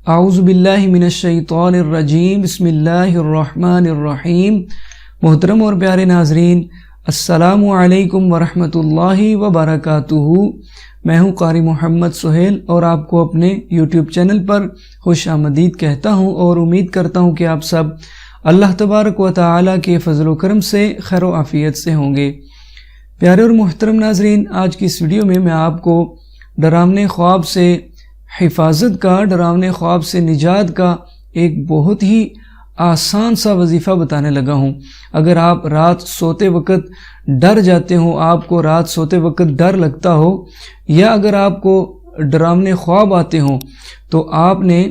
اعوذ باللہ من الشیطان الرجیم بسم اللہ الرحمن الرحیم۔ محترم اور پیارے ناظرین، السلام علیکم ورحمۃ اللہ وبرکاتہ۔ میں ہوں قاری محمد سہیل اور آپ کو اپنے یوٹیوب چینل پر خوش آمدید کہتا ہوں اور امید کرتا ہوں کہ آپ سب اللہ تبارک و تعالیٰ کے فضل و کرم سے خیر و عافیت سے ہوں گے۔ پیارے اور محترم ناظرین، آج کی اس ویڈیو میں آپ کو ڈراونے خواب سے حفاظت کا، ڈراونے خواب سے نجات کا ایک بہت ہی آسان سا وظیفہ بتانے لگا ہوں۔ اگر آپ رات سوتے وقت ڈر جاتے ہوں، آپ کو رات سوتے وقت ڈر لگتا ہو، یا اگر آپ کو ڈراونے خواب آتے ہوں، تو آپ نے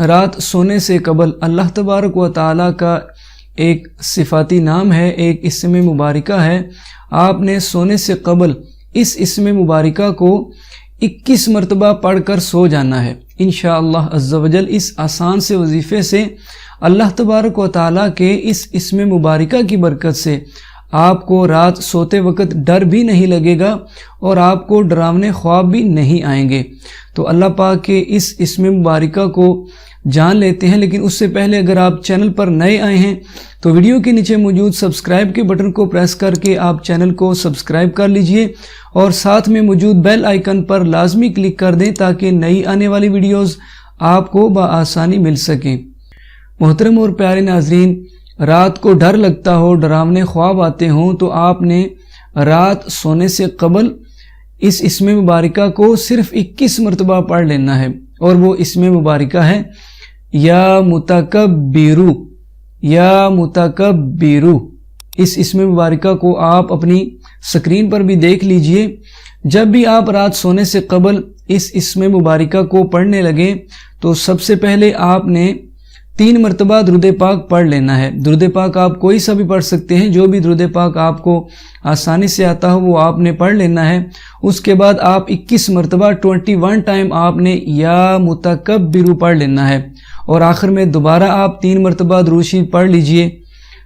رات سونے سے قبل اللہ تبارک و تعالیٰ کا ایک صفاتی نام ہے، ایک اسم مبارکہ ہے، آپ نے سونے سے قبل اس اسم مبارکہ کو 21 مرتبہ پڑھ کر سو جانا ہے۔ انشاءاللہ عز و جل اس آسان سے وظیفے سے اللہ تبارک و تعالیٰ کے اس اسم مبارکہ کی برکت سے آپ کو رات سوتے وقت ڈر بھی نہیں لگے گا اور آپ کو ڈراونے خواب بھی نہیں آئیں گے۔ تو اللہ پاک کے اس اسم مبارکہ کو جان لیتے ہیں، لیکن اس سے پہلے اگر آپ چینل پر نئے آئے ہیں تو ویڈیو کے نیچے موجود سبسکرائب کے بٹن کو پریس کر کے آپ چینل کو سبسکرائب کر لیجئے اور ساتھ میں موجود بیل آئیکن پر لازمی کلک کر دیں تاکہ نئی آنے والی ویڈیوز آپ کو بآسانی مل سکیں۔ محترم اور پیارے ناظرین، رات کو ڈر لگتا ہو، ڈراونے خواب آتے ہوں، تو آپ نے رات سونے سے قبل اس اسم مبارکہ کو صرف 21 مرتبہ پڑھ لینا ہے، اور وہ اسم مبارکہ ہے یا متکبرو، یا متکبرو۔ اس اسم مبارکہ کو آپ اپنی سکرین پر بھی دیکھ لیجئے۔ جب بھی آپ رات سونے سے قبل اس اسم مبارکہ کو پڑھنے لگیں تو سب سے پہلے آپ نے 3 مرتبہ درود پاک پڑھ لینا ہے۔ درود پاک آپ کوئی سا بھی پڑھ سکتے ہیں، جو بھی درود پاک آپ کو آسانی سے آتا ہو وہ آپ نے پڑھ لینا ہے۔ اس کے بعد آپ 21 مرتبہ 21 ٹائم آپ نے یا متکبرو پڑھ لینا ہے، اور آخر میں دوبارہ آپ 3 مرتبہ درود شریف پڑھ لیجئے۔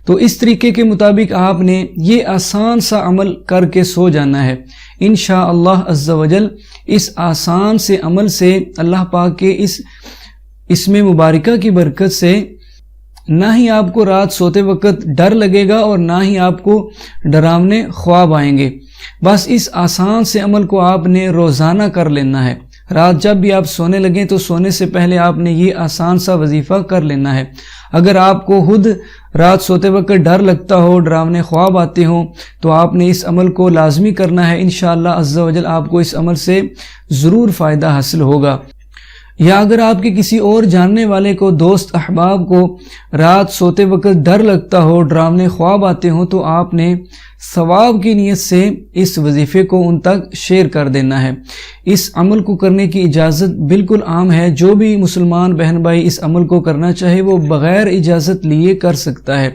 تو اس طریقے کے مطابق آپ نے یہ آسان سا عمل کر کے سو جانا ہے۔ انشاءاللہ عز و جل اس آسان سے عمل سے اللہ پاک کے اس اسم مبارکہ کی برکت سے نہ ہی آپ کو رات سوتے وقت ڈر لگے گا اور نہ ہی آپ کو ڈراونے خواب آئیں گے۔ بس اس آسان سے عمل کو آپ نے روزانہ کر لینا ہے۔ رات جب بھی آپ سونے لگیں تو سونے سے پہلے آپ نے یہ آسان سا وظیفہ کر لینا ہے۔ اگر آپ کو خود رات سوتے وقت ڈر لگتا ہو، ڈراونے خواب آتے ہوں، تو آپ نے اس عمل کو لازمی کرنا ہے۔ انشاءاللہ عز و جل آپ کو اس عمل سے ضرور فائدہ حاصل ہوگا۔ یا اگر آپ کے کسی اور جاننے والے کو، دوست احباب کو رات سوتے وقت ڈر لگتا ہو، ڈراونے خواب آتے ہوں، تو آپ نے ثواب کی نیت سے اس وظیفے کو ان تک شیئر کر دینا ہے۔ اس عمل کو کرنے کی اجازت بالکل عام ہے، جو بھی مسلمان بہن بھائی اس عمل کو کرنا چاہے وہ بغیر اجازت لیے کر سکتا ہے۔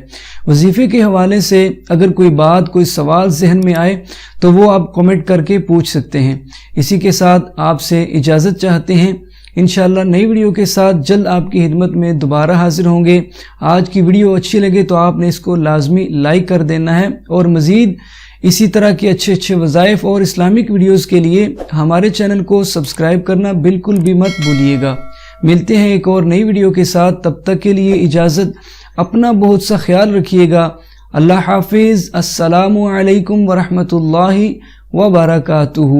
وظیفے کے حوالے سے اگر کوئی بات، کوئی سوال ذہن میں آئے تو وہ آپ کمنٹ کر کے پوچھ سکتے ہیں۔ اسی کے ساتھ آپ سے اجازت چاہتے ہیں۔ انشاءاللہ نئی ویڈیو کے ساتھ جلد آپ کی خدمت میں دوبارہ حاضر ہوں گے۔ آج کی ویڈیو اچھی لگے تو آپ نے اس کو لازمی لائک کر دینا ہے، اور مزید اسی طرح کے اچھے وظائف اور اسلامک ویڈیوز کے لیے ہمارے چینل کو سبسکرائب کرنا بالکل بھی مت بھولیے گا۔ ملتے ہیں ایک اور نئی ویڈیو کے ساتھ، تب تک کے لیے اجازت، اپنا بہت سا خیال رکھیے گا۔ اللہ حافظ۔ السلام علیکم ورحمۃ اللہ وبرکاتہ۔